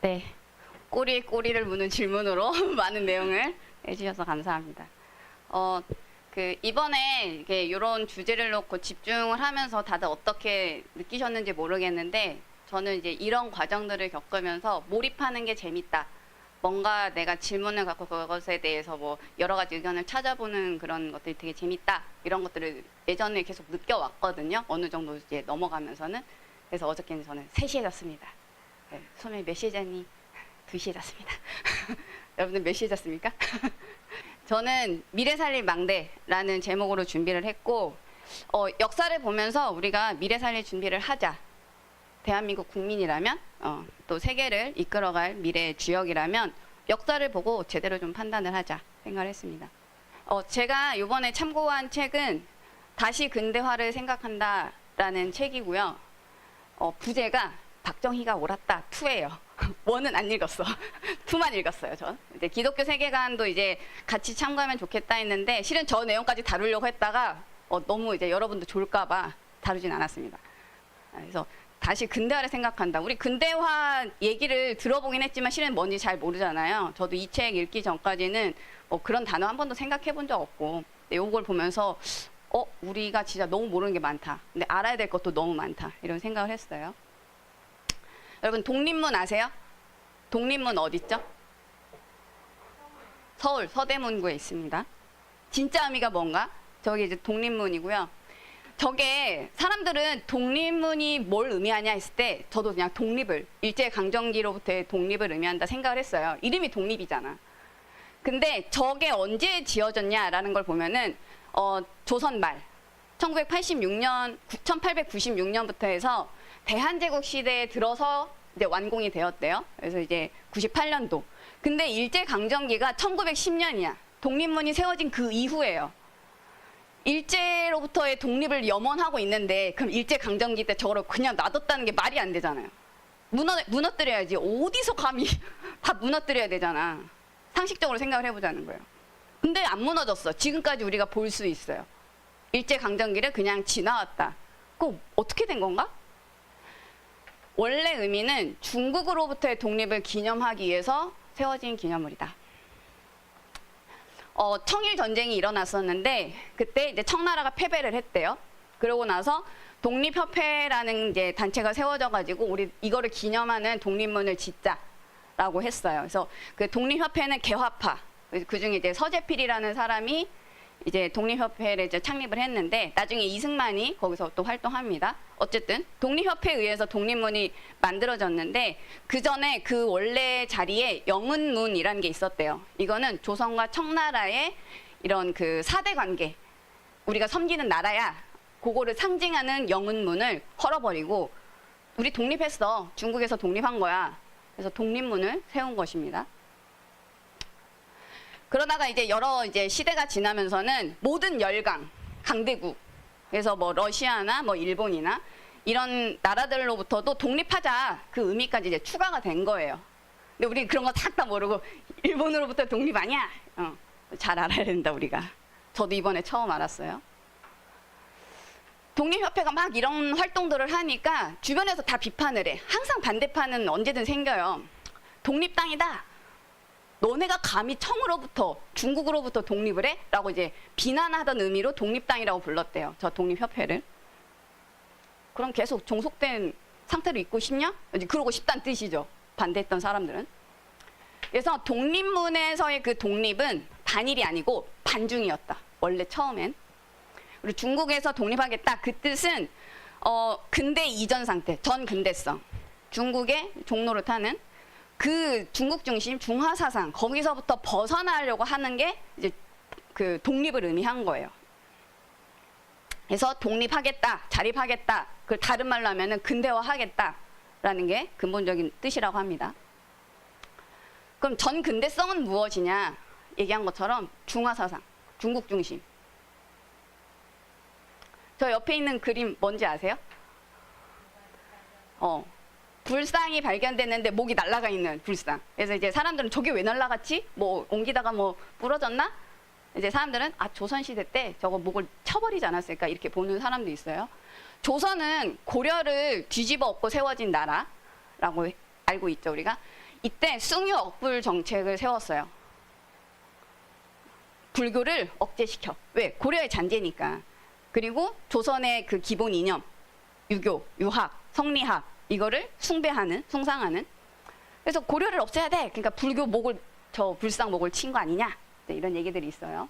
네, 꼬리에 꼬리를 무는 질문으로 많은 내용을 해주셔서 감사합니다. 이번에 이런 주제를 놓고 집중을 하면서 다들 어떻게 느끼셨는지 모르겠는데, 저는 이제 이런 과정들을 겪으면서 몰입하는 게 재밌다. 뭔가 내가 질문을 갖고 그것에 대해서 뭐 여러 가지 의견을 찾아보는 그런 것들이 되게 재밌다. 이런 것들을 예전에 계속 느껴왔거든요. 어느 정도 이제 넘어가면서는. 그래서 어저께는 저는 3시에 잤습니다. 네, 소명이 몇 시에 잤니? 2시에 잤습니다. 여러분들 몇 시에 잤습니까? 저는 미래 살릴 망대라는 제목으로 준비를 했고, 역사를 보면서 우리가 미래 살릴 준비를 하자. 대한민국 국민이라면, 또 세계를 이끌어갈 미래의 주역이라면 역사를 보고 제대로 좀 판단을 하자 생각을 했습니다. 제가 이번에 참고한 책은 다시 근대화를 생각한다라는 책이고요. 부제가 박정희가 옳았다 2예요. 1은 안 읽었어. 2만 읽었어요, 전. 이제 기독교 세계관도 이제 같이 참고하면 좋겠다 했는데, 실은 저 내용까지 다루려고 했다가 너무 이제 여러분도 좋을까봐 다루진 않았습니다. 그래서 다시 근대화를 생각한다. 우리 근대화 얘기를 들어보긴 했지만 실은 뭔지 잘 모르잖아요. 저도 이 책 읽기 전까지는 그런 단어 한 번도 생각해 본 적 없고, 이걸 보면서 우리가 진짜 너무 모르는 게 많다. 근데 알아야 될 것도 너무 많다. 이런 생각을 했어요. 여러분 독립문 아세요? 독립문 어디 있죠? 서울 서대문구에 있습니다. 진짜 의미가 뭔가? 저기 이제 독립문이고요. 저게 사람들은 독립문이 뭘 의미하냐 했을 때 저도 그냥 독립을, 일제강점기로부터의 독립을 의미한다 생각을 했어요. 이름이 독립이잖아. 근데 저게 언제 지어졌냐라는 걸 보면은 조선 말 1986년, 1896년부터 해서 대한제국 시대에 들어서 이제 완공이 되었대요. 그래서 이제 98년도. 근데 일제강점기가 1910년이야. 독립문이 세워진 그 이후예요. 일제로부터의 독립을 염원하고 있는데 그럼 일제강점기 때 저거를 그냥 놔뒀다는 게 말이 안 되잖아요. 무너뜨려야지. 어디서 감히 다 무너뜨려야 되잖아. 상식적으로 생각을 해보자는 거예요. 근데 안 무너졌어. 지금까지 우리가 볼 수 있어요. 일제강점기를 그냥 지나왔다. 그거 어떻게 된 건가? 원래 의미는 중국으로부터의 독립을 기념하기 위해서 세워진 기념물이다. 청일 전쟁이 일어났었는데 그때 이제 청나라가 패배를 했대요. 그러고 나서 독립협회라는 이제 단체가 세워져 가지고 우리 이거를 기념하는 독립문을 짓자라고 했어요. 그래서 그 독립협회는 개화파, 그중에 이제 서재필이라는 사람이 이제 독립협회를 이제 창립을 했는데 나중에 이승만이 거기서 또 활동합니다. 어쨌든 독립협회에 의해서 독립문이 만들어졌는데 그 전에 그 원래 자리에 영은문이라는 게 있었대요. 이거는 조선과 청나라의 이런 그 사대 관계, 우리가 섬기는 나라야, 그거를 상징하는 영은문을 헐어버리고 우리 독립했어. 중국에서 독립한 거야. 그래서 독립문을 세운 것입니다. 그러다가 이제 여러 이제 시대가 지나면서는 모든 열강, 강대국, 그래서 뭐 러시아나 뭐 일본이나 이런 나라들로부터도 독립하자 그 의미까지 이제 추가가 된 거예요. 근데 우리 그런 거 싹 다 모르고 일본으로부터 독립 아니야? 잘 알아야 된다 우리가. 저도 이번에 처음 알았어요. 독립협회가 막 이런 활동들을 하니까 주변에서 다 비판을 해. 항상 반대파는 언제든 생겨요. 독립당이다. 너네가 감히 청으로부터, 중국으로부터 독립을 해? 라고 이제 비난하던 의미로 독립당이라고 불렀대요. 저 독립협회를. 그럼 계속 종속된 상태로 있고 싶냐? 그러고 싶다는 뜻이죠. 반대했던 사람들은. 그래서 독립문에서의 그 독립은 반일이 아니고 반중이었다. 원래 처음엔. 그리고 중국에서 독립하겠다. 그 뜻은 근대 이전 상태, 전 근대성. 중국의 종로를 타는 그 중국 중심 중화 사상, 거기서부터 벗어나려고 하는 게 이제 그 독립을 의미한 거예요. 그래서 독립하겠다, 자립하겠다, 그 다른 말로 하면은 근대화하겠다라는 게 근본적인 뜻이라고 합니다. 그럼 전 근대성은 무엇이냐? 얘기한 것처럼 중화 사상, 중국 중심. 저 옆에 있는 그림 뭔지 아세요? 불상이 발견됐는데 목이 날아가 있는 불상. 그래서 이제 사람들은 저게 왜 날아갔지? 뭐 옮기다가 뭐 부러졌나? 이제 사람들은 조선시대 때 저거 목을 쳐버리지 않았을까 이렇게 보는 사람도 있어요. 조선은 고려를 뒤집어 엎고 세워진 나라라고 알고 있죠 우리가. 이때 숭유 억불 정책을 세웠어요. 불교를 억제시켜. 왜? 고려의 잔재니까. 그리고 조선의 그 기본 이념, 유교, 유학, 성리학 이거를 숭배하는, 숭상하는. 그래서 고려를 없애야 돼. 그러니까 불교 목을 불상 목을 친 거 아니냐? 네, 이런 얘기들이 있어요.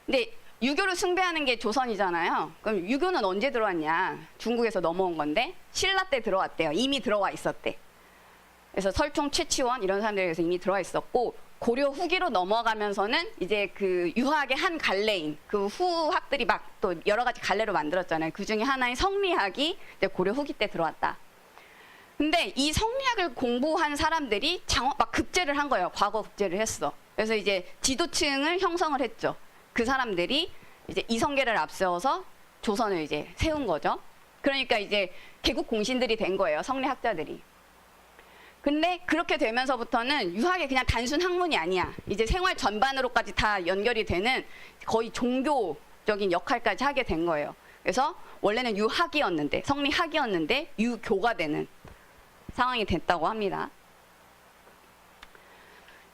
근데 유교를 숭배하는 게 조선이잖아요. 그럼 유교는 언제 들어왔냐? 중국에서 넘어온 건데 신라 때 들어왔대요. 이미 들어와 있었대. 그래서 설총, 최치원 이런 사람들에서 이미 들어와 있었고 고려 후기로 넘어가면서는 이제 그 유학의 한 갈래인 그 후학들이 막 또 여러 가지 갈래로 만들었잖아요. 그 중에 하나인 성리학이 이제 고려 후기 때 들어왔다. 근데 이 성리학을 공부한 사람들이 막 급제를 한 거예요. 과거 급제를 했어. 그래서 이제 지도층을 형성을 했죠. 그 사람들이 이제 이성계를 앞세워서 조선을 이제 세운 거죠. 그러니까 이제 개국 공신들이 된 거예요. 성리학자들이. 근데 그렇게 되면서부터는 유학이 그냥 단순 학문이 아니야. 이제 생활 전반으로까지 다 연결이 되는 거의 종교적인 역할까지 하게 된 거예요. 그래서 원래는 유학이었는데, 성리학이었는데 유교가 되는 상황이 됐다고 합니다.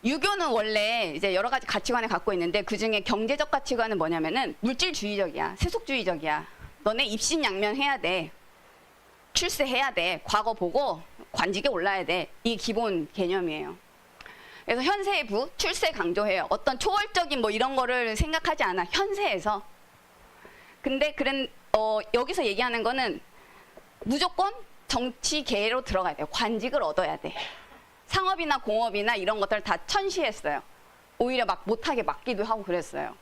유교는 원래 이제 여러 가지 가치관을 갖고 있는데 그 중에 경제적 가치관은 뭐냐면은 물질주의적이야. 세속주의적이야. 너네 입신양면 해야 돼. 출세해야 돼. 과거 보고 관직에 올라야 돼. 이 기본 개념이에요. 그래서 현세의 부, 출세 강조해요. 어떤 초월적인 뭐 이런 거를 생각하지 않아. 현세에서. 근데 여기서 얘기하는 거는 무조건 정치계로 들어가야 돼요. 관직을 얻어야 돼. 상업이나 공업이나 이런 것들 다 천시했어요. 오히려 막 못하게 막기도 하고 그랬어요.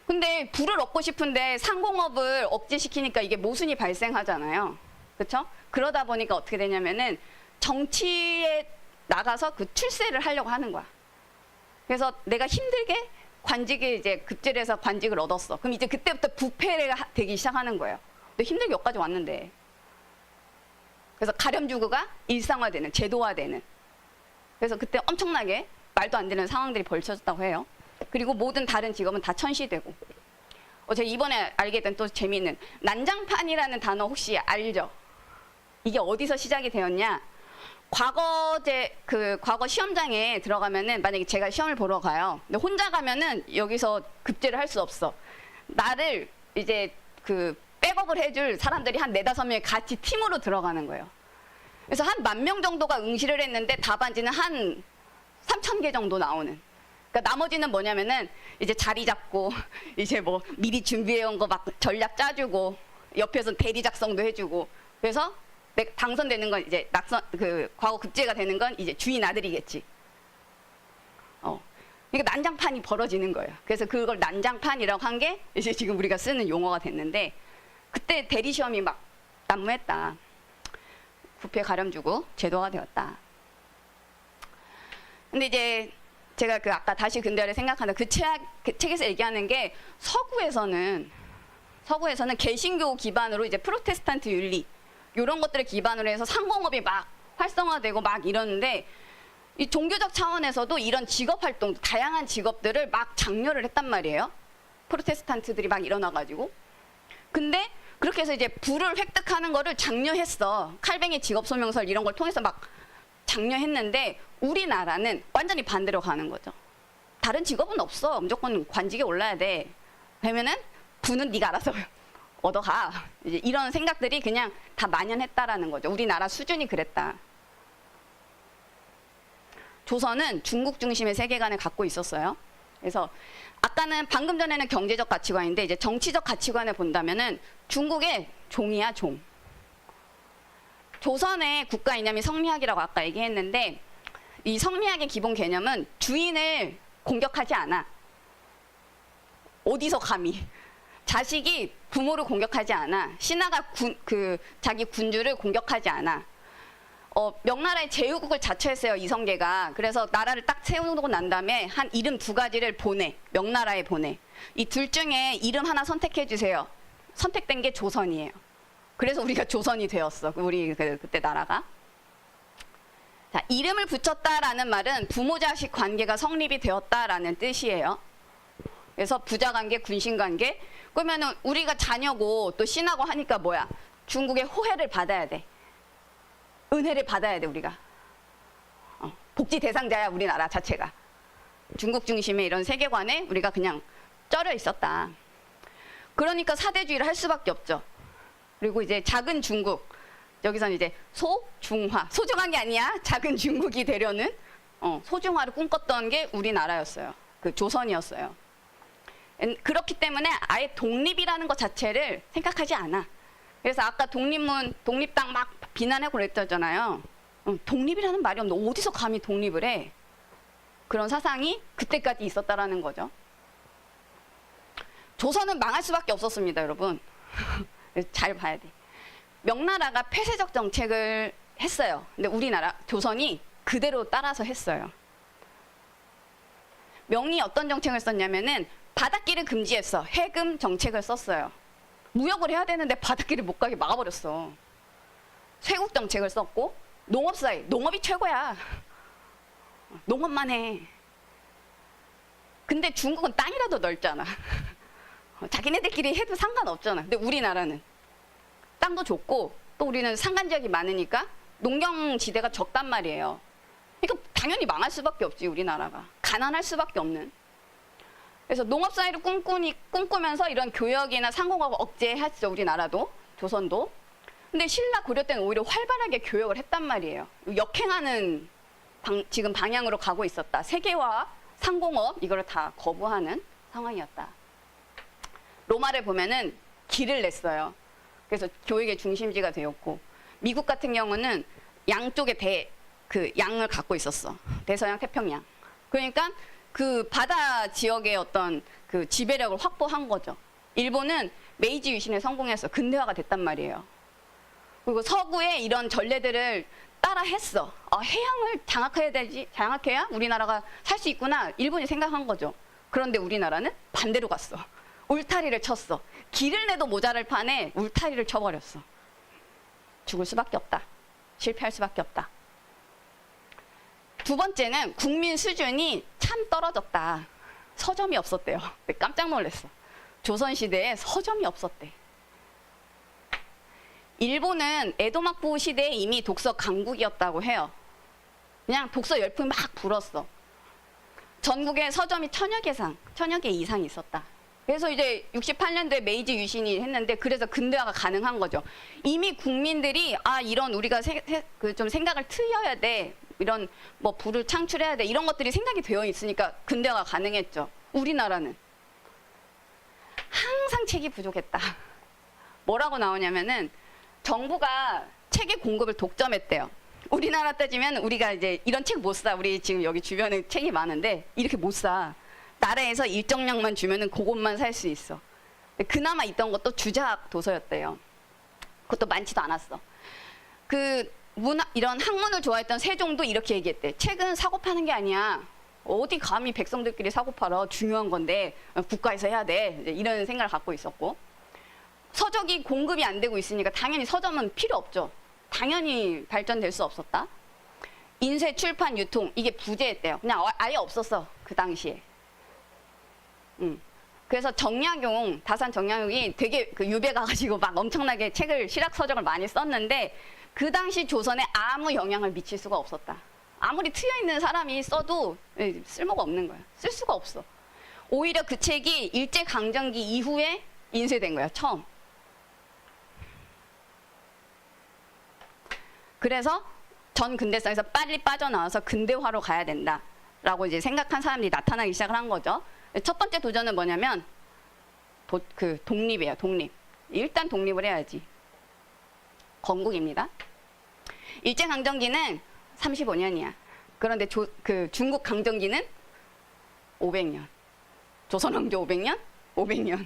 근데 부를 얻고 싶은데 상공업을 억제시키니까 이게 모순이 발생하잖아요. 그렇죠? 그러다 보니까 어떻게 되냐면은 정치에 나가서 그 출세를 하려고 하는 거야. 그래서 내가 힘들게 관직에 이제 급제를 해서 관직을 얻었어. 그럼 이제 그때부터 부패가 되기 시작하는 거예요. 근데 힘들게 여기까지 왔는데. 그래서 가렴주구가 일상화되는, 제도화되는. 그래서 그때 엄청나게 말도 안 되는 상황들이 벌쳐졌다고 해요. 그리고 모든 다른 직업은 다 천시되고. 제가 이번에 알게 된 또 재미있는 난장판이라는 단어 혹시 알죠? 이게 어디서 시작이 되었냐? 과거 시험장에 들어가면은 만약에 제가 시험을 보러 가요. 근데 혼자 가면은 여기서 급제를 할 수 없어. 나를 이제 백업을 해줄 사람들이 한 4-5명이 같이 팀으로 들어가는 거예요. 그래서 한 10,000명 정도가 응시를 했는데 답안지는 한 3,000개 정도 나오는. 그러니까 나머지는 뭐냐면은 이제 자리 잡고 이제 뭐 미리 준비해온 거 막 전략 짜주고 옆에서 대리 작성도 해주고. 그래서 당선되는 건 이제 과거 급제가 되는 건 이제 주인 아들이겠지. 그러니까 난장판이 벌어지는 거예요. 그래서 그걸 난장판이라고 한 게 이제 지금 우리가 쓰는 용어가 됐는데 그때 대리 시험이 막 난무했다. 부패 가렴주고 제도가 되었다. 근데 이제 제가 아까 다시 근대화를 생각하는 그 책에서 얘기하는 게 서구에서는 개신교 기반으로 이제 프로테스탄트 윤리 이런 것들을 기반으로 해서 상공업이 막 활성화되고 막 이러는데 이 종교적 차원에서도 이런 직업 활동, 다양한 직업들을 막 장려를 했단 말이에요. 프로테스탄트들이 막 일어나가지고. 근데 그렇게 해서 이제 부를 획득하는 거를 장려했어. 칼뱅이 직업 소명서 이런 걸 통해서 막 장려했는데 우리나라는 완전히 반대로 가는 거죠. 다른 직업은 없어. 무조건 관직에 올라야 돼. 그러면은 부는 네가 알아서 얻어가. 이제 이런 생각들이 그냥 다 만연했다라는 거죠. 우리나라 수준이 그랬다. 조선은 중국 중심의 세계관을 갖고 있었어요. 그래서 아까는 방금 전에는 경제적 가치관인데 이제 정치적 가치관을 본다면은 중국의 종이야, 종. 조선의 국가 이념이 성리학이라고 아까 얘기했는데 이 성리학의 기본 개념은 주인을 공격하지 않아. 어디서 감히. 자식이 부모를 공격하지 않아. 신하가 자기 군주를 공격하지 않아. 명나라의 제후국을 자처했어요, 이성계가. 그래서 나라를 딱 세우고 난 다음에 한 이름 2가지를 보내. 명나라에 보내. 이 둘 중에 이름 하나 선택해 주세요. 선택된 게 조선이에요. 그래서 우리가 조선이 되었어. 우리 그때 나라가. 자, 이름을 붙였다라는 말은 부모 자식 관계가 성립이 되었다라는 뜻이에요. 그래서 부자 관계, 군신 관계. 그러면은 우리가 자녀고 또 신하고 하니까 뭐야? 중국의 호혜를 받아야 돼. 은혜를 받아야 돼 우리가. 복지 대상자야 우리나라 자체가. 중국 중심의 이런 세계관에 우리가 그냥 쩔어 있었다. 그러니까 사대주의를 할 수밖에 없죠. 그리고 이제 작은 중국, 여기서는 이제 소중화, 소중한 게 아니야. 작은 중국이 되려는 소중화를 꿈꿨던 게 우리나라였어요. 그 조선이었어요. 그렇기 때문에 아예 독립이라는 것 자체를 생각하지 않아. 그래서 아까 독립문, 독립당 막 비난하고 그랬잖아요. 독립이라는 말이 없는데 어디서 감히 독립을 해? 그런 사상이 그때까지 있었다라는 거죠. 조선은 망할 수밖에 없었습니다, 여러분. 잘 봐야 돼. 명나라가 폐쇄적 정책을 했어요. 근데 우리나라, 조선이 그대로 따라서 했어요. 명이 어떤 정책을 썼냐면은 바닷길을 금지했어. 해금 정책을 썼어요. 무역을 해야 되는데 바닷길을 못 가게 막아버렸어. 쇄국 정책을 썼고, 농업사회, 농업이 최고야. 농업만 해. 근데 중국은 땅이라도 넓잖아. 자기네들끼리 해도 상관없잖아. 근데 우리나라는 땅도 좁고 또 우리는 산간지역이 많으니까 농경지대가 적단 말이에요. 그러니까 당연히 망할 수밖에 없지 우리나라가. 가난할 수밖에 없는. 그래서 농업사회를 꿈꾸면서 이런 교역이나 상공업을 억제했죠. 우리나라도, 조선도. 근데 신라 고려 때는 오히려 활발하게 교역을 했단 말이에요. 역행하는 지금 방향으로 가고 있었다. 세계화, 상공업 이거를 다 거부하는 상황이었다. 로마를 보면은 길을 냈어요. 그래서 교육의 중심지가 되었고, 미국 같은 경우는 양쪽에 양을 갖고 있었어. 대서양, 태평양. 그러니까 그 바다 지역의 어떤 그 지배력을 확보한 거죠. 일본은 메이지 유신에 성공해서 근대화가 됐단 말이에요. 그리고 서구의 이런 전례들을 따라 했어. 해양을 장악해야 우리나라가 살 수 있구나. 일본이 생각한 거죠. 그런데 우리나라는 반대로 갔어. 울타리를 쳤어. 길을 내도 모자랄 판에 울타리를 쳐버렸어. 죽을 수밖에 없다. 실패할 수밖에 없다. 두 번째는 국민 수준이 참 떨어졌다. 서점이 없었대요. 깜짝 놀랐어. 조선시대에 서점이 없었대. 일본은 에도막부 시대에 이미 독서 강국이었다고 해요. 그냥 독서 열풍이 막 불었어. 전국에 서점이 1000여 개 이상 있었다. 그래서 이제 68년도에 메이지 유신이 했는데 그래서 근대화가 가능한 거죠. 이미 국민들이 이런 우리가 좀 생각을 트여야 돼. 이런 뭐 부를 창출해야 돼. 이런 것들이 생각이 되어 있으니까 근대화가 가능했죠. 우리나라는 항상 책이 부족했다. 뭐라고 나오냐면은 정부가 책의 공급을 독점했대요. 우리나라 따지면 우리가 이제 이런 책 못 사. 우리 지금 여기 주변에 책이 많은데 이렇게 못 사. 나라에서 일정량만 주면은 그것만 살 수 있어. 그나마 있던 것도 주작 도서였대요. 그것도 많지도 않았어. 이런 학문을 좋아했던 세종도 이렇게 얘기했대. 책은 사고 파는 게 아니야. 어디 감히 백성들끼리 사고 팔아. 중요한 건데 국가에서 해야 돼. 이제 이런 생각을 갖고 있었고. 서적이 공급이 안 되고 있으니까 당연히 서점은 필요 없죠. 당연히 발전될 수 없었다. 인쇄, 출판, 유통 이게 부재했대요. 그냥 아예 없었어. 그 당시에. 그래서 정약용, 다산 정약용이 되게 유배 가가지고 막 엄청나게 실학 서적을 많이 썼는데 그 당시 조선에 아무 영향을 미칠 수가 없었다. 아무리 트여있는 사람이 써도 쓸모가 없는 거야. 쓸 수가 없어. 오히려 그 책이 일제강점기 이후에 인쇄된 거야, 처음. 그래서 전 근대성에서 빨리 빠져나와서 근대화로 가야 된다라고 이제 생각한 사람들이 나타나기 시작을 한 거죠. 첫 번째 도전은 뭐냐면 독립이에요. 독립. 일단 독립을 해야지. 건국입니다. 일제강점기는 35년이야. 그런데 중국 강점기는 500년. 조선왕조 500년? 500년.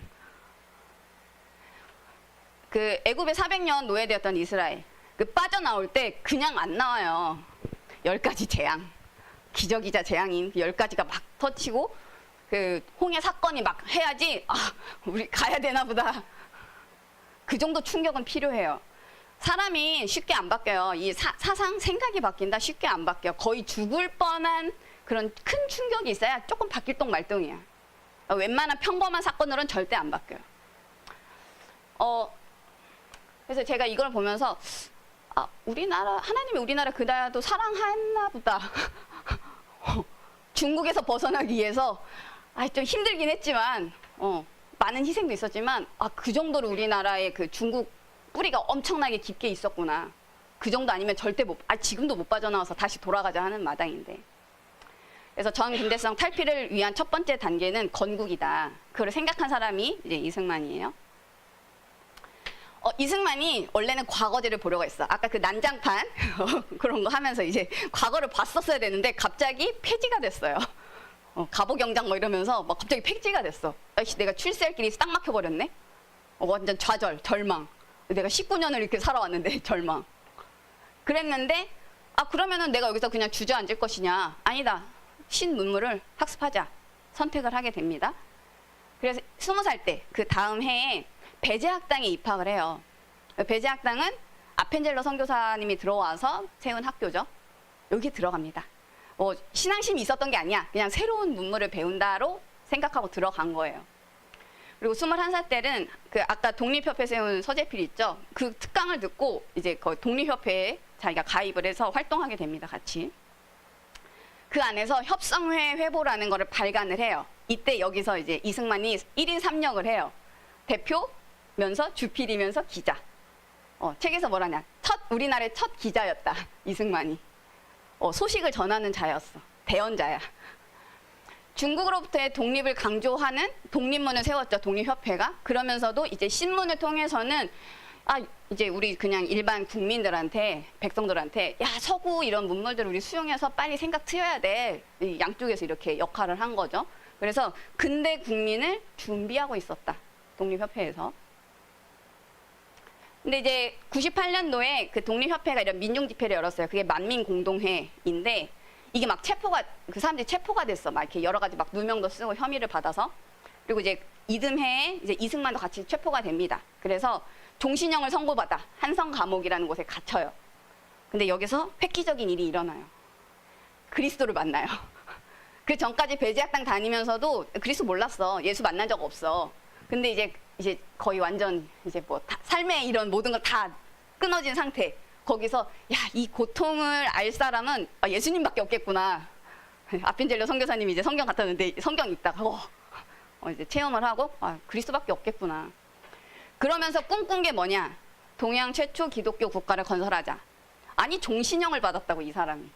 애굽에 400년 노예되었던 이스라엘. 빠져나올 때 그냥 안 나와요. 10가지 재앙. 기적이자 재앙인 10가지가 막 터치고 홍해 사건이 막 해야지 우리 가야 되나 보다. 그 정도 충격은 필요해요. 사람이 쉽게 안 바뀌어요. 이 사상, 생각이 바뀐다 쉽게 안 바뀌어. 거의 죽을 뻔한 그런 큰 충격이 있어야 조금 바뀔 똥 말똥이야. 웬만한 평범한 사건으로는 절대 안 바뀌어요. 그래서 제가 이걸 보면서 아, 우리나라, 하나님이 우리나라 그다도 사랑했나 보다. 중국에서 벗어나기 위해서 좀 힘들긴 했지만 많은 희생도 있었지만 그 정도로 우리나라의 그 중국 뿌리가 엄청나게 깊게 있었구나. 그 정도 아니면 절대 지금도 못 빠져나와서 다시 돌아가자 하는 마당인데. 그래서 전근대성 탈피를 위한 첫 번째 단계는 건국이다. 그걸 생각한 사람이 이제 이승만이에요. 이승만이 원래는 과거제를 보려고 했어. 아까 그 난장판 그런 거 하면서 이제 과거를 봤었어야 되는데 갑자기 폐지가 됐어요. 가보경장 뭐 이러면서 막 갑자기 폐지가 됐어. 내가 출세할 길이 딱 막혀버렸네. 완전 좌절, 절망. 내가 19년을 이렇게 살아왔는데 절망. 그랬는데 그러면은 내가 여기서 그냥 주저앉을 것이냐. 아니다. 신문물을 학습하자. 선택을 하게 됩니다. 그래서 20살 때 그 다음 해에 배제학당에 입학을 해요. 배제학당은 아펜젤러 선교사님이 들어와서 세운 학교죠. 여기 들어갑니다. 신앙심이 있었던 게 아니야. 그냥 새로운 문물을 배운다로 생각하고 들어간 거예요. 그리고 21살 때는 그 아까 독립협회 세운 서재필 있죠. 그 특강을 듣고 이제 그 독립협회에 자기가 가입을 해서 활동하게 됩니다. 같이. 그 안에서 협성회 회보라는 거를 발간을 해요. 이때 여기서 이제 이승만이 1인 3역을 해요. 대표면서 주필이면서 기자. 책에서 뭐라냐. 우리나라의 첫 기자였다. 이승만이. 소식을 전하는 자였어. 대언자야. 중국으로부터의 독립을 강조하는 독립문을 세웠죠. 독립협회가. 그러면서도 이제 신문을 통해서는 이제 우리 그냥 일반 국민들한테, 백성들한테 서구 이런 문물들을 우리 수용해서 빨리 생각 트여야 돼. 양쪽에서 이렇게 역할을 한 거죠. 그래서 근대 국민을 준비하고 있었다. 독립협회에서. 근데 이제 98년도에 그 독립협회가 이런 민중집회를 열었어요. 그게 만민공동회인데 이게 막 그 사람들이 체포가 됐어. 막 이렇게 여러 가지 막 누명도 쓰고 혐의를 받아서. 그리고 이제 이듬해에 이제 이승만도 같이 체포가 됩니다. 그래서 종신형을 선고받아 한성 감옥이라는 곳에 갇혀요. 근데 여기서 획기적인 일이 일어나요. 그리스도를 만나요. 그 전까지 배제학당 다니면서도 그리스도 몰랐어. 예수 만난 적 없어. 근데 이제 거의 완전 이제 뭐 삶의 이런 모든 걸 다 끊어진 상태. 거기서 이 고통을 알 사람은 예수님밖에 없겠구나. 아펜젤러 선교사님이 이제 성경 같았는데 성경 읽다가 이제 체험을 하고 그리스도밖에 없겠구나. 그러면서 꿈꾼 게 뭐냐? 동양 최초 기독교 국가를 건설하자. 아니 종신형을 받았다고 이 사람이.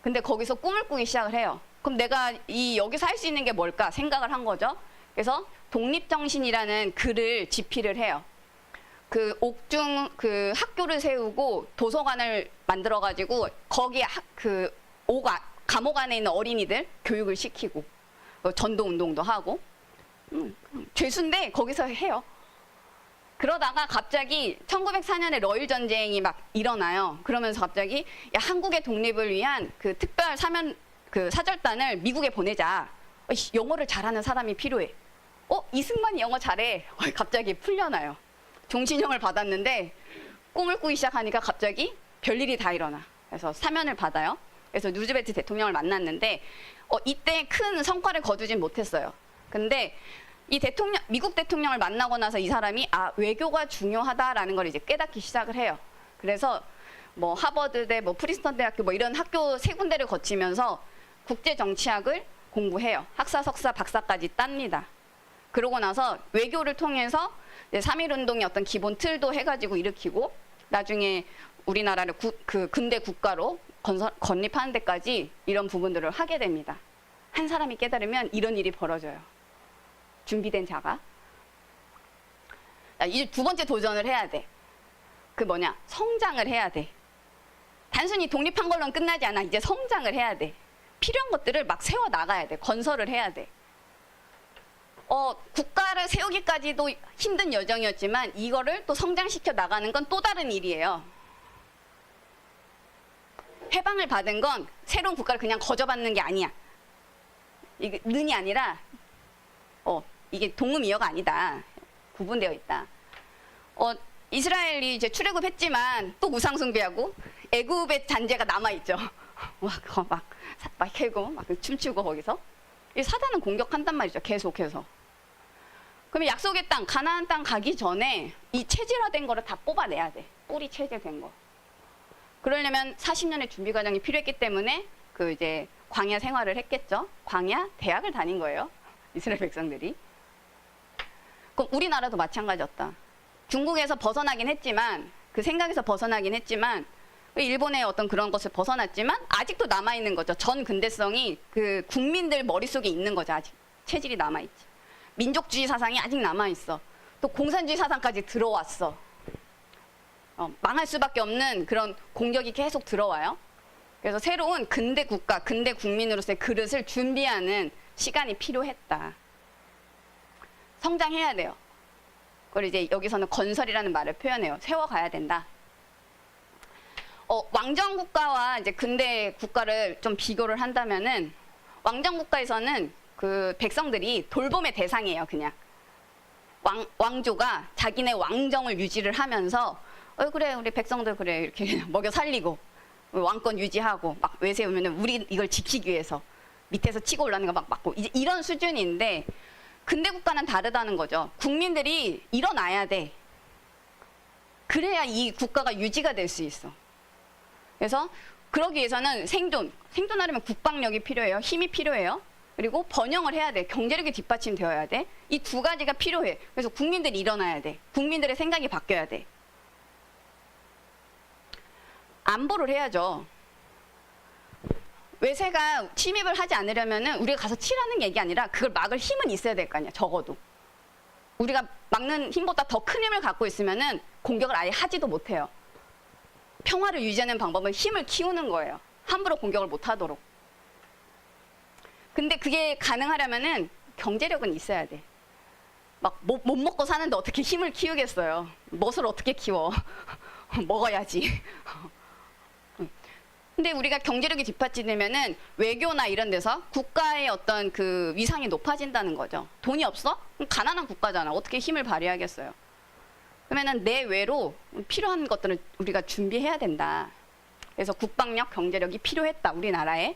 근데 거기서 꿈을 꾸기 시작을 해요. 그럼 내가 여기서 할 수 있는 게 뭘까 생각을 한 거죠. 그래서 독립정신이라는 글을 집필을 해요. 그 옥중 그 학교를 세우고 도서관을 만들어가지고 거기에 감옥 안에 있는 어린이들 교육을 시키고 전도운동도 하고 죄수인데 거기서 해요. 그러다가 갑자기 1904년에 러일 전쟁이 막 일어나요. 그러면서 갑자기 한국의 독립을 위한 그 특별 사절단을 미국에 보내자. 영어를 잘하는 사람이 필요해. 이승만이 영어 잘해. 갑자기 풀려나요. 종신형을 받았는데 꿈을 꾸기 시작하니까 갑자기 별일이 다 일어나. 그래서 사면을 받아요. 그래서 루즈벨트 대통령을 만났는데 이때 큰 성과를 거두진 못했어요. 근데 미국 대통령을 만나고 나서 이 사람이 외교가 중요하다라는 걸 이제 깨닫기 시작을 해요. 그래서 뭐 하버드대, 뭐 프린스턴 대학교 뭐 이런 학교 3군데를 거치면서 국제 정치학을 공부해요. 학사, 석사, 박사까지 땁니다. 그러고 나서 외교를 통해서 3.1운동의 어떤 기본 틀도 해가지고 일으키고 나중에 우리나라를 그 근대 국가로 건립하는 데까지 이런 부분들을 하게 됩니다. 한 사람이 깨달으면 이런 일이 벌어져요. 준비된 자가. 이제 두 번째 도전을 해야 돼. 성장을 해야 돼. 단순히 독립한 걸로는 끝나지 않아. 이제 성장을 해야 돼. 필요한 것들을 막 세워 나가야 돼. 건설을 해야 돼. 국가를 세우기까지도 힘든 여정이었지만 이거를 또 성장시켜 나가는 건 또 다른 일이에요. 해방을 받은 건 새로운 국가를 그냥 거저받는 게 아니야. 이게 는이 아니라 이게 동음이어가 아니다. 구분되어 있다. 이스라엘이 이제 출애굽했지만 또 우상숭배하고 애굽의 잔재가 남아있죠. 막 캐고 막 춤추고 거기서. 이 사단은 공격한단 말이죠. 계속해서. 그러면 약속의 땅, 가나안 땅 가기 전에 이 체질화된 거를 다 뽑아내야 돼. 뿌리 체질된 거. 그러려면 40년의 준비 과정이 필요했기 때문에 그 이제 광야 생활을 했겠죠. 광야 대학을 다닌 거예요. 이스라엘 백성들이. 그럼 우리나라도 마찬가지였다. 중국에서 벗어나긴 했지만 그 생각에서 벗어나긴 했지만 일본의 어떤 그런 것을 벗어났지만 아직도 남아있는 거죠. 전 근대성이 그 국민들 머릿속에 있는 거죠. 아직 체질이 남아있지. 민족주의 사상이 아직 남아있어. 또 공산주의 사상까지 들어왔어. 망할 수밖에 없는 그런 공격이 계속 들어와요. 그래서 새로운 근대 국가, 근대 국민으로서의 그릇을 준비하는 시간이 필요했다. 성장해야 돼요. 그걸 이제 여기서는 건설이라는 말을 표현해요. 세워가야 된다. 왕정 국가와 이제 근대 국가를 좀 비교를 한다면은 왕정 국가에서는 그 백성들이 돌봄의 대상이에요. 그냥 왕조가 자기네 왕정을 유지를 하면서 그래 우리 백성들 그래 이렇게 먹여 살리고 왕권 유지하고 막 외세우면은 우리 이걸 지키기 위해서 밑에서 치고 올라오는 거 막 막고 이제 이런 수준인데 근대 국가는 다르다는 거죠. 국민들이 일어나야 돼. 그래야 이 국가가 유지가 될 수 있어. 그래서 그러기 위해서는 생존하려면 국방력이 필요해요. 힘이 필요해요. 그리고 번영을 해야 돼. 경제력이 뒷받침되어야 돼. 이 두 가지가 필요해. 그래서 국민들이 일어나야 돼. 국민들의 생각이 바뀌어야 돼. 안보를 해야죠. 외세가 침입을 하지 않으려면은 우리가 가서 치라는 얘기 아니라 그걸 막을 힘은 있어야 될 거 아니야. 적어도. 우리가 막는 힘보다 더 큰 힘을 갖고 있으면은 공격을 아예 하지도 못해요. 평화를 유지하는 방법은 힘을 키우는 거예요. 함부로 공격을 못 하도록. 근데 그게 가능하려면은 경제력은 있어야 돼. 막 못 먹고 사는데 어떻게 힘을 키우겠어요. 멋을 어떻게 키워. 먹어야지. 근데 우리가 경제력이 뒷받침되면은 외교나 이런 데서 국가의 어떤 그 위상이 높아진다는 거죠. 돈이 없어? 그럼 가난한 국가잖아. 어떻게 힘을 발휘하겠어요. 그러면은 내외로 필요한 것들을 우리가 준비해야 된다. 그래서 국방력, 경제력이 필요했다. 우리나라에.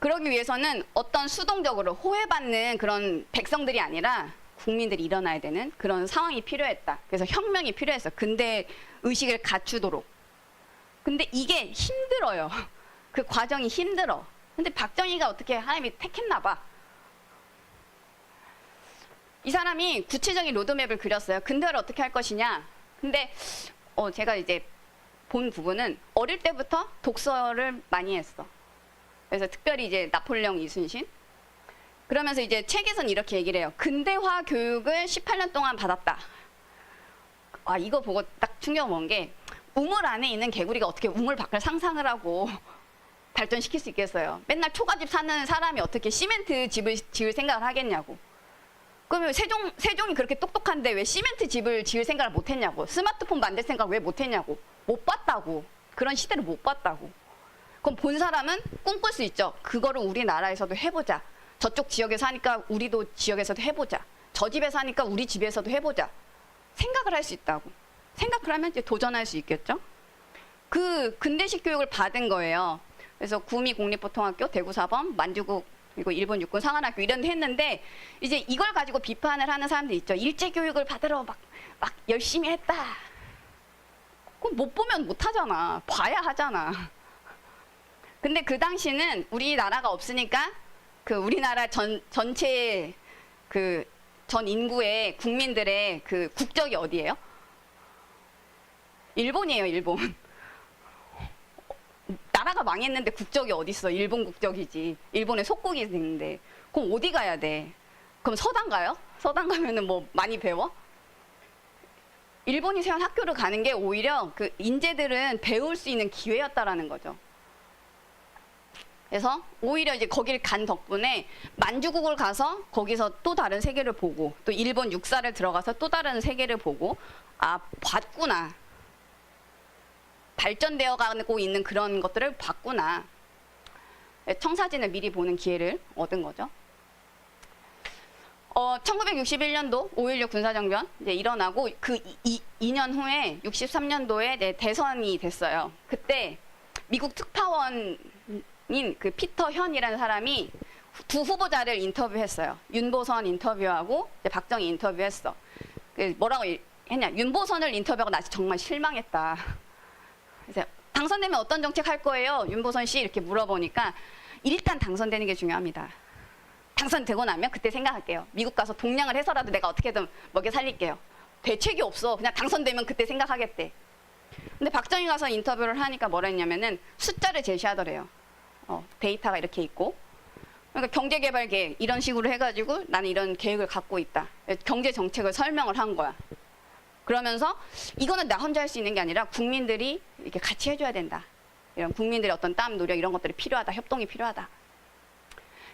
그러기 위해서는 어떤 수동적으로 호해받는 그런 백성들이 아니라 국민들이 일어나야 되는 그런 상황이 필요했다. 그래서 혁명이 필요했어. 근대 의식을 갖추도록. 근데 이게 힘들어요. 그 과정이 힘들어. 근데 박정희가 어떻게 하나님이 택했나 봐. 이 사람이 구체적인 로드맵을 그렸어요. 근대화를 어떻게 할 것이냐. 근데 제가 이제 본 부분은 어릴 때부터 독서를 많이 했어. 그래서 특별히 이제 나폴레옹 이순신. 그러면서 이제 책에서는 이렇게 얘기를 해요. 근대화 교육을 18년 동안 받았다. 아, 이거 보고 딱 충격 먹은 게 우물 안에 있는 개구리가 어떻게 우물 밖을 상상을 하고 발전시킬 수 있겠어요. 맨날 초가집 사는 사람이 어떻게 시멘트 집을 지을 생각을 하겠냐고. 그러면 세종이 그렇게 똑똑한데 왜 시멘트 집을 지을 생각을 못 했냐고. 스마트폰 만들 생각 왜 못 했냐고. 못 봤다고. 그런 시대를 못 봤다고. 그럼 본 사람은 꿈꿀 수 있죠. 그거를 우리나라에서도 해보자. 저쪽 지역에서 하니까 우리도 지역에서도 해보자. 저 집에서 하니까 우리 집에서도 해보자. 생각을 할 수 있다고. 생각을 하면 이제 도전할 수 있겠죠. 그 근대식 교육을 받은 거예요. 그래서 구미 공립보통학교, 대구사범, 만주국, 그리고 일본 육군 상한학교 이런 데 했는데 이제 이걸 가지고 비판을 하는 사람들 있죠. 일제교육을 받으러 막 열심히 했다. 그럼 못 보면 못 하잖아. 봐야 하잖아. 근데 그 당시는 우리나라가 없으니까 그 우리나라 전체 그 전 인구의 국민들의 그 국적이 어디예요? 일본이에요, 일본. 나라가 망했는데 국적이 어딨어? 일본 국적이지. 일본의 속국이 됐는데. 그럼 어디 가야 돼? 그럼 서당 가요? 서당 가면은 뭐 많이 배워? 일본이 세운 학교를 가는 게 오히려 그 인재들은 배울 수 있는 기회였다라는 거죠. 그래서 오히려 이제 거기를 간 덕분에 만주국을 가서 거기서 또 다른 세계를 보고 또 일본 육사를 들어가서 또 다른 세계를 보고 아, 봤구나. 발전되어 가고 있는 그런 것들을 봤구나. 청사진을 미리 보는 기회를 얻은 거죠. 1961년도 5.16 군사정변 이제 일어나고 그 2년 후에 63년도에 대선이 됐어요. 그때 미국 특파원인 그 피터 현이라는 사람이 두 후보자를 인터뷰했어요. 윤보선 인터뷰하고 이제 박정희 인터뷰했어. 뭐라고 했냐? 윤보선을 인터뷰하고 나 정말 실망했다. 그래서 당선되면 어떤 정책 할 거예요? 윤보선 씨 이렇게 물어보니까 일단 당선되는 게 중요합니다. 당선되고 나면 그때 생각할게요. 미국 가서 동량을 해서라도 내가 어떻게든 먹여 살릴게요. 대책이 없어. 그냥 당선되면 그때 생각하겠대. 근데 박정희 가서 인터뷰를 하니까 뭐라 했냐면은 숫자를 제시하더래요. 데이터가 이렇게 있고. 그러니까 경제개발 계획 이런 식으로 해가지고 나는 이런 계획을 갖고 있다. 경제 정책을 설명을 한 거야. 그러면서 이거는 나 혼자 할 수 있는 게 아니라 국민들이 이렇게 같이 해줘야 된다. 이런 국민들의 어떤 땀, 노력 이런 것들이 필요하다. 협동이 필요하다.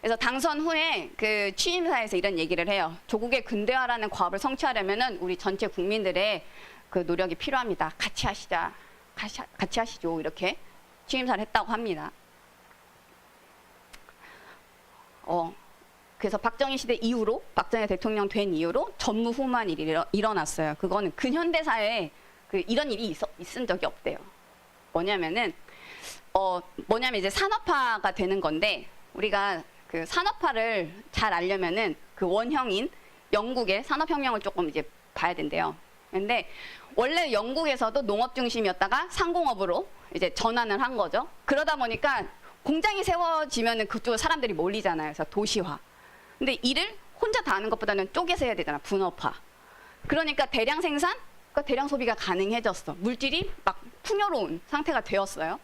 그래서 당선 후에 그 취임사에서 이런 얘기를 해요. 조국의 근대화라는 과업을 성취하려면은 우리 전체 국민들의 그 노력이 필요합니다. 같이 하시자. 같이 하시죠. 이렇게 취임사를 했다고 합니다. 그래서 박정희 시대 이후로 박정희 대통령 된 이후로 전무후무한 일이 일어났어요. 그거는 근현대사에 이런 일이 있은 적이 없대요. 뭐냐면 이제 산업화가 되는 건데 우리가 그 산업화를 잘 알려면은 그 원형인 영국의 산업혁명을 조금 이제 봐야 된대요. 근데 원래 영국에서도 농업 중심이었다가 상공업으로 이제 전환을 한 거죠. 그러다 보니까 공장이 세워지면은 그쪽 사람들이 몰리잖아요. 그래서 도시화. 근데 일을 혼자 다 하는 것보다는 쪼개서 해야 되잖아. 분업화. 그러니까 대량 생산, 그러니까 대량 소비가 가능해졌어. 물질이 막 풍요로운 상태가 되었어요.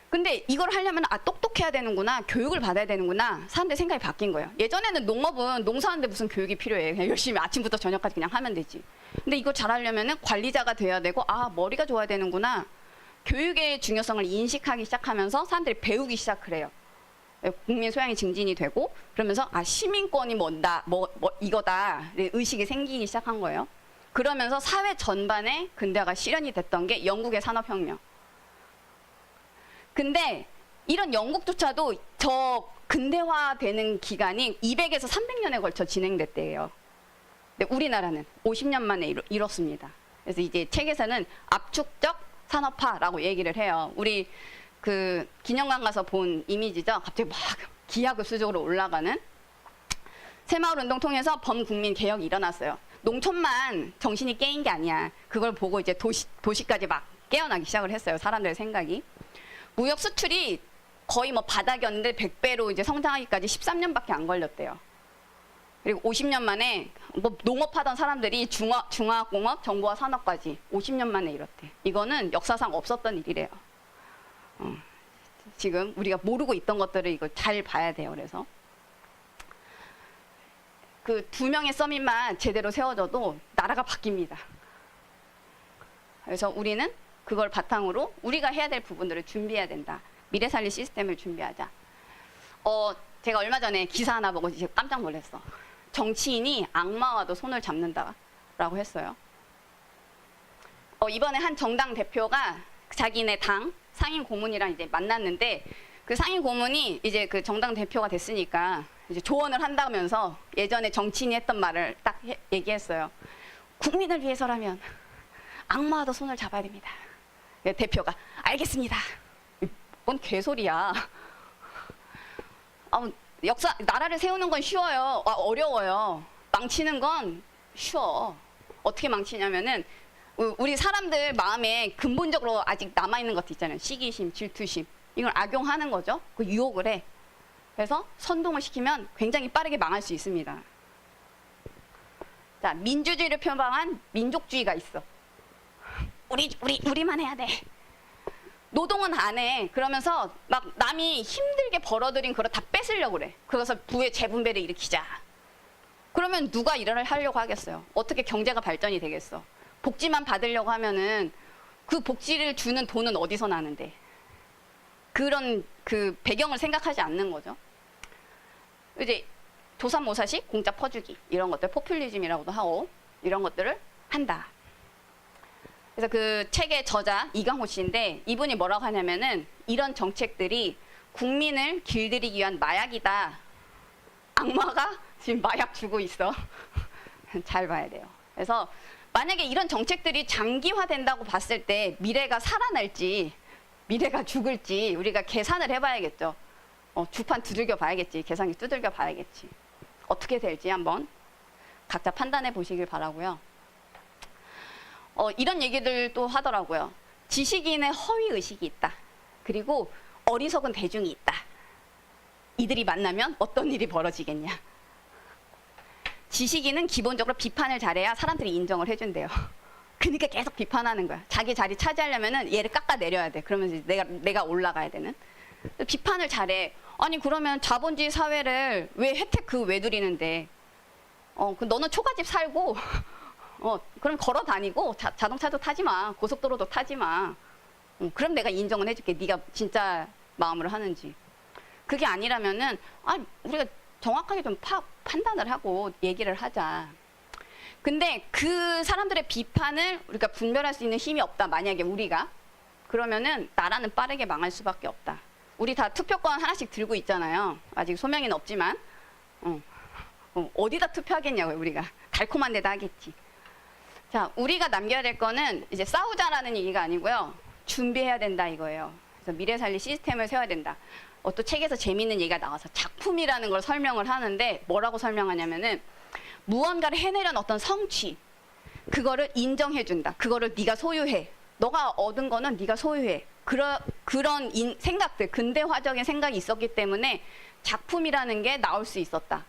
근데 이걸 하려면 똑똑해야 되는구나. 교육을 받아야 되는구나. 사람들 생각이 바뀐 거예요. 예전에는 농업은 농사하는데 무슨 교육이 필요해. 그냥 열심히 아침부터 저녁까지 그냥 하면 되지. 근데 이걸 잘하려면은 관리자가 돼야 되고 머리가 좋아야 되는구나. 교육의 중요성을 인식하기 시작하면서 사람들이 배우기 시작을 해요. 국민 소양이 증진이 되고 그러면서 시민권이 이거다 의식이 생기기 시작한 거예요. 그러면서 사회 전반에 근대화가 실현이 됐던 게 영국의 산업혁명. 근데 이런 영국조차도 저 근대화되는 기간이 200에서 300년에 걸쳐 진행됐대요. 근데 우리나라는 50년 만에 이뤘습니다. 그래서 이제 책에서는 압축적 산업화라고 얘기를 해요. 우리 그 기념관 가서 본 이미지죠. 갑자기 막 기하급수적으로 올라가는 새마을운동 통해서 범국민 개혁이 일어났어요. 농촌만 정신이 깨인 게 아니야. 그걸 보고 이제 도시까지 막 깨어나기 시작을 했어요. 사람들의 생각이. 무역 수출이 거의 바닥이었는데 100배로 이제 성장하기까지 13년밖에 안 걸렸대요. 그리고 50년 만에 농업하던 사람들이 중화공업, 정보화 산업까지 50년 만에 이뤘대. 이거는 역사상 없었던 일이래요. 지금 우리가 모르고 있던 것들을 이거 잘 봐야 돼요. 그래서 그 2명의 서밋만 제대로 세워져도 나라가 바뀝니다. 그래서 우리는 그걸 바탕으로 우리가 해야 될 부분들을 준비해야 된다. 미래 살릴 시스템을 준비하자. 제가 얼마 전에 기사 하나 보고 이제 깜짝 놀랐어. 정치인이 악마와도 손을 잡는다라고 했어요. 이번에 한 정당 대표가 자기네 당 상임 고문이랑 이제 만났는데 그 상임 고문이 이제 그 정당 대표가 됐으니까 이제 조언을 한다면서 예전에 정치인이 했던 말을 딱 얘기했어요. 국민을 위해서라면 악마와도 손을 잡아야 됩니다. 대표가 알겠습니다. 뭔 개소리야. 나라를 세우는 건 쉬워요. 어려워요. 망치는 건 쉬워. 어떻게 망치냐면은 우리 사람들 마음에 근본적으로 아직 남아있는 것도 있잖아요. 시기심, 질투심. 이걸 악용하는 거죠. 그 유혹을 해. 그래서 선동을 시키면 굉장히 빠르게 망할 수 있습니다. 자, 민주주의를 표방한 민족주의가 있어. 우리만 해야 돼. 노동은 안 해. 그러면서 막 남이 힘들게 벌어들인 그걸 다 뺏으려고 그래. 그래서 부의 재분배를 일으키자. 그러면 누가 일을 하려고 하겠어요? 어떻게 경제가 발전이 되겠어? 복지만 받으려고 하면은 그 복지를 주는 돈은 어디서 나는데? 그런 그 배경을 생각하지 않는 거죠. 이제 조삼모사식 공짜 퍼주기 이런 것들 포퓰리즘이라고도 하고 이런 것들을 한다. 그래서 그 책의 저자 이강호 씨인데 이분이 뭐라고 하냐면은 이런 정책들이 국민을 길들이기 위한 마약이다. 악마가 지금 마약 주고 있어. 잘 봐야 돼요. 그래서 만약에 이런 정책들이 장기화된다고 봤을 때 미래가 살아날지 미래가 죽을지 우리가 계산을 해봐야겠죠. 주판 두들겨 봐야겠지. 계산기 두들겨 봐야겠지. 어떻게 될지 한번 각자 판단해 보시길 바라고요. 이런 얘기들도 하더라고요. 지식인의 허위 의식이 있다. 그리고 어리석은 대중이 있다. 이들이 만나면 어떤 일이 벌어지겠냐. 지식인은 기본적으로 비판을 잘해야 사람들이 인정을 해준대요. 그러니까 계속 비판하는 거야. 자기 자리 차지하려면은 얘를 깎아내려야 돼. 그러면 이제 내가 올라가야 되는. 비판을 잘해. 아니 그러면 자본주의 사회를 왜 혜택 왜 누리는데? 그 너는 초가집 살고 그럼 걸어 다니고 자동차도 타지 마. 고속도로도 타지 마. 그럼 내가 인정을 해줄게. 네가 진짜 마음으로 하는지. 그게 아니라면은 우리가 정확하게 좀 판단을 하고 얘기를 하자. 근데 그 사람들의 비판을 우리가 분별할 수 있는 힘이 없다. 만약에 우리가 그러면은 나라는 빠르게 망할 수밖에 없다. 우리 다 투표권 하나씩 들고 있잖아요. 아직 소명이는 없지만 어디다 투표하겠냐고요. 우리가 달콤한 데다 하겠지. 자, 우리가 남겨야 될 거는 이제 싸우자라는 얘기가 아니고요. 준비해야 된다 이거예요. 그래서 미래 살릴 시스템을 세워야 된다. 또 책에서 재미있는 얘기가 나와서 작품이라는 걸 설명을 하는데 뭐라고 설명하냐면은 무언가를 해내려는 어떤 성취, 그거를 인정해준다. 그거를 네가 소유해. 너가 얻은 거는 네가 소유해. 그런 생각들, 근대화적인 생각이 있었기 때문에 작품이라는 게 나올 수 있었다.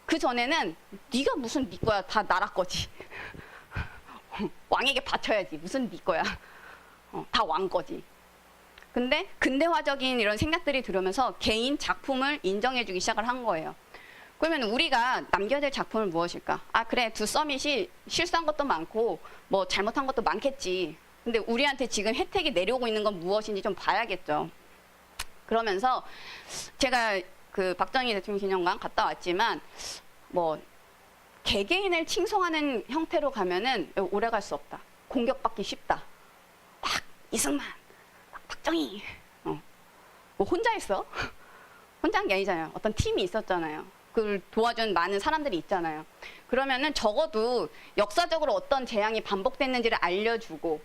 그 전에는 네가 무슨 네 거야. 다 나라 거지. 왕에게 바쳐야지. 무슨 네 거야. 다 왕 거지. 근데 근대화적인 이런 생각들이 들어오면서 개인 작품을 인정해주기 시작을 한 거예요. 그러면 우리가 남겨야 될 작품은 무엇일까? 그래, 두 서밋이 실수한 것도 많고 뭐 잘못한 것도 많겠지. 근데 우리한테 지금 혜택이 내려오고 있는 건 무엇인지 좀 봐야겠죠. 그러면서 제가 그 박정희 대통령 기념관 갔다 왔지만 뭐 개개인을 칭송하는 형태로 가면은 오래 갈 수 없다. 공격받기 쉽다. 막 이승만, 막 박정희. 뭐 혼자 했어? 혼자 한 게 아니잖아요. 어떤 팀이 있었잖아요. 그걸 도와준 많은 사람들이 있잖아요. 그러면은 적어도 역사적으로 어떤 재앙이 반복됐는지를 알려주고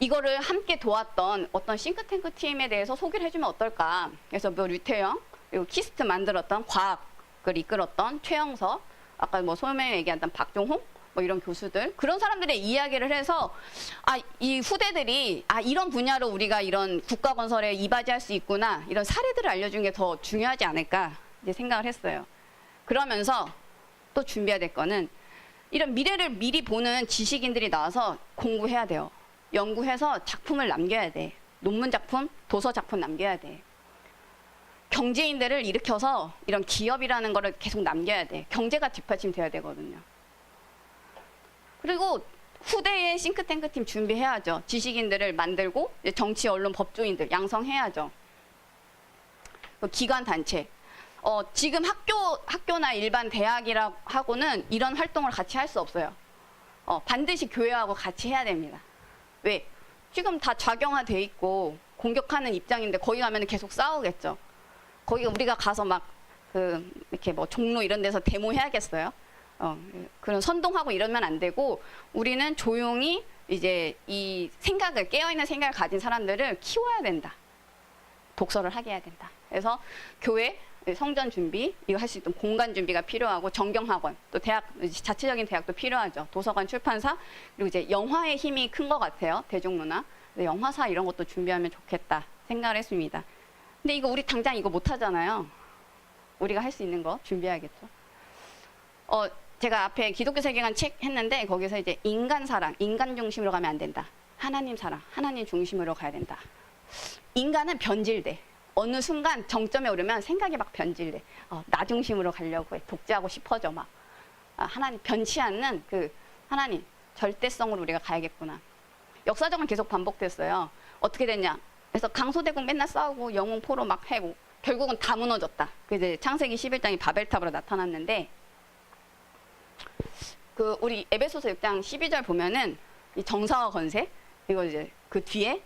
이거를 함께 도왔던 어떤 싱크탱크 팀에 대해서 소개를 해주면 어떨까. 그래서 뭐 류태영, 그리고 키스트 만들었던 과학을 이끌었던 최영석, 아까 뭐 소명이 얘기했던 박종홍, 뭐 이런 교수들, 그런 사람들의 이야기를 해서 이 후대들이 이런 분야로 우리가 이런 국가 건설에 이바지할 수 있구나, 이런 사례들을 알려주는 게 더 중요하지 않을까 이제 생각을 했어요. 그러면서 또 준비해야 될 거는 이런 미래를 미리 보는 지식인들이 나와서 공부해야 돼요. 연구해서 작품을 남겨야 돼. 논문 작품, 도서 작품 남겨야 돼. 경제인들을 일으켜서 이런 기업이라는 거를 계속 남겨야 돼. 경제가 뒷받침돼야 되거든요. 그리고 후대의 싱크탱크 팀 준비해야죠. 지식인들을 만들고 정치, 언론, 법조인들 양성해야죠. 기관 단체. 지금 학교나 일반 대학이라고는 이런 활동을 같이 할 수 없어요. 반드시 교회하고 같이 해야 됩니다. 왜? 지금 다 좌경화돼 있고 공격하는 입장인데 거기 가면 계속 싸우겠죠. 거기 우리가 가서 막 이렇게 뭐 종로 이런 데서 데모해야겠어요. 그런 선동하고 이러면 안 되고 우리는 조용히 이제 이 생각을 깨어있는 생각을 가진 사람들을 키워야 된다. 독서를 하게 해야 된다. 그래서 교회 성전 준비, 이거 할 수 있던 공간 준비가 필요하고 정경학원, 또 대학, 자체적인 대학도 필요하죠. 도서관, 출판사, 그리고 이제 영화의 힘이 큰 것 같아요. 대중문화. 영화사 이런 것도 준비하면 좋겠다 생각을 했습니다. 근데 이거 우리 당장 이거 못 하잖아요. 우리가 할 수 있는 거 준비해야겠죠. 제가 앞에 기독교 세계관 책 했는데 거기서 이제 인간 사랑, 인간 중심으로 가면 안 된다. 하나님 사랑, 하나님 중심으로 가야 된다. 인간은 변질돼. 어느 순간 정점에 오르면 생각이 막 변질돼. 나 중심으로 가려고 해. 독재하고 싶어져 막. 하나님 변치 않는 그 하나님 절대성으로 우리가 가야겠구나. 역사적으로 계속 반복됐어요. 어떻게 됐냐? 그래서 강소대국 맨날 싸우고 영웅 포로 막 해고 결국은 다 무너졌다. 그 이제 창세기 11장이 바벨탑으로 나타났는데 그 우리 에베소서 6장 12절 보면은 이 정사와 건세 이거 이제 그 뒤에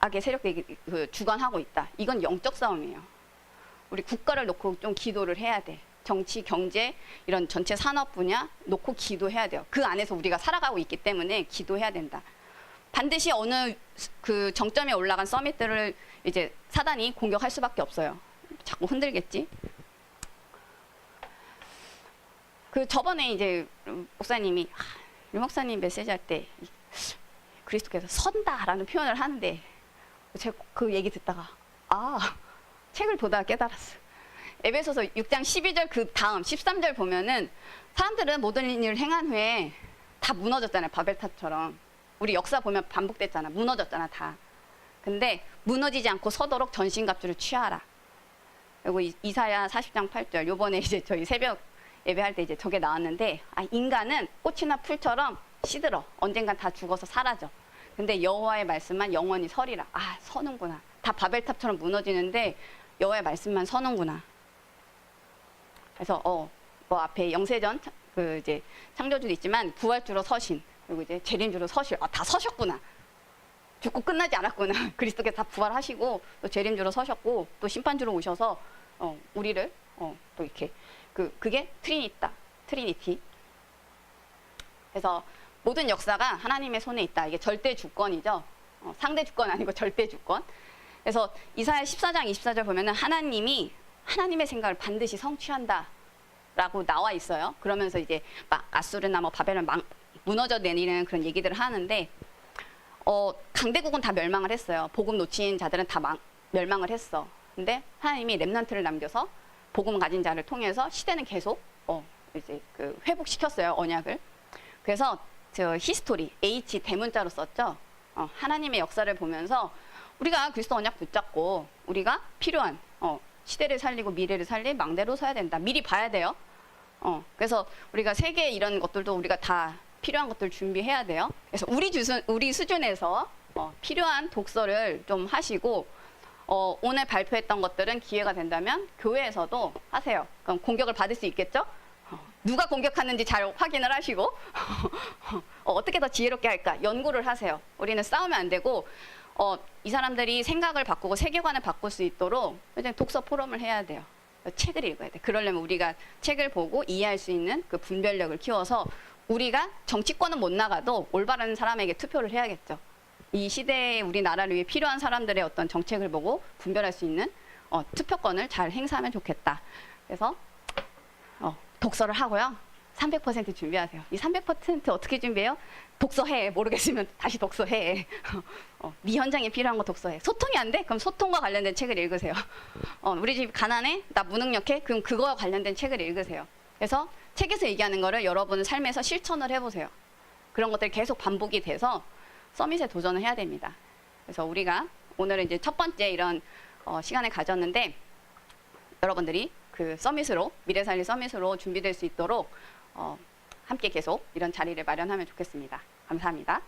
악의 세력들이 주관하고 있다. 이건 영적 싸움이에요. 우리 국가를 놓고 좀 기도를 해야 돼. 정치, 경제 이런 전체 산업 분야 놓고 기도해야 돼요. 그 안에서 우리가 살아가고 있기 때문에 기도해야 된다. 반드시 어느 그 정점에 올라간 서밋들을 이제 사단이 공격할 수밖에 없어요. 자꾸 흔들겠지. 그 저번에 이제 목사님이 유 목사님 메시지 할 때 그리스도께서 선다라는 표현을 하는데 제가 그 얘기 듣다가 책을 보다가 깨달았어요. 에베소서 6장 12절 그 다음 13절 보면은 사람들은 모든 일을 행한 후에 다 무너졌잖아요. 바벨탑처럼. 우리 역사 보면 반복됐잖아. 무너졌잖아 다. 근데 무너지지 않고 서도록 전신갑주를 취하라. 그리고 이사야 40장 8절 요번에 이제 저희 새벽 예배할 때 이제 저게 나왔는데 인간은 꽃이나 풀처럼 시들어. 언젠간 다 죽어서 사라져. 근데 여호와의 말씀만 영원히 서리라. 서는구나. 다 바벨탑처럼 무너지는데 여호와의 말씀만 서는구나. 그래서 뭐 앞에 영세전 그 이제 창조주도 있지만 부활주로 서신 그리고 이제 재림주로 서실 다 서셨구나. 죽고 끝나지 않았구나. 그리스도께서 다 부활하시고 또 재림주로 서셨고 또 심판주로 오셔서 우리를 또 이렇게 그게 트리니티. 그래서 모든 역사가 하나님의 손에 있다. 이게 절대 주권이죠. 상대 주권 아니고 절대 주권. 그래서 이사야 14장 24절 보면은 하나님의 생각을 반드시 성취한다. 라고 나와 있어요. 그러면서 이제 막 아수르나 뭐 바벨론 무너져 내리는 그런 얘기들을 하는데 강대국은 다 멸망을 했어요. 복음 놓친 자들은 다 멸망을 했어. 근데 하나님이 렘넌트를 남겨서 복음 가진 자를 통해서 시대는 계속 이제 그 회복시켰어요. 언약을. 그래서 저 히스토리 H 대문자로 썼죠. 하나님의 역사를 보면서 우리가 그리스도 언약 붙잡고 우리가 필요한 시대를 살리고 미래를 살릴 망대로 서야 된다. 미리 봐야 돼요. 그래서 우리가 세계 이런 것들도 우리가 다 필요한 것들 준비해야 돼요. 그래서 우리 수준에서 필요한 독서를 좀 하시고 오늘 발표했던 것들은 기회가 된다면 교회에서도 하세요. 그럼 공격을 받을 수 있겠죠? 누가 공격하는지 잘 확인을 하시고 어떻게 더 지혜롭게 할까 연구를 하세요. 우리는 싸우면 안 되고 이 사람들이 생각을 바꾸고 세계관을 바꿀 수 있도록 독서 포럼을 해야 돼요. 책을 읽어야 돼. 그러려면 우리가 책을 보고 이해할 수 있는 그 분별력을 키워서 우리가 정치권은 못 나가도 올바른 사람에게 투표를 해야겠죠. 이 시대에 우리나라를 위해 필요한 사람들의 어떤 정책을 보고 분별할 수 있는 투표권을 잘 행사하면 좋겠다. 그래서 독서를 하고요. 300% 준비하세요. 이 300% 어떻게 준비해요? 독서해. 모르겠으면 다시 독서해. 네 현장에 필요한 거 독서해. 소통이 안 돼? 그럼 소통과 관련된 책을 읽으세요. 우리 집 가난해? 나 무능력해? 그럼 그거와 관련된 책을 읽으세요. 그래서 책에서 얘기하는 거를 여러분 삶에서 실천을 해보세요. 그런 것들이 계속 반복이 돼서 서밋에 도전을 해야 됩니다. 그래서 우리가 오늘은 이제 첫 번째 이런 시간을 가졌는데 여러분들이 그 서밋으로 미래 살리 서밋으로 준비될 수 있도록 함께 계속 이런 자리를 마련하면 좋겠습니다. 감사합니다.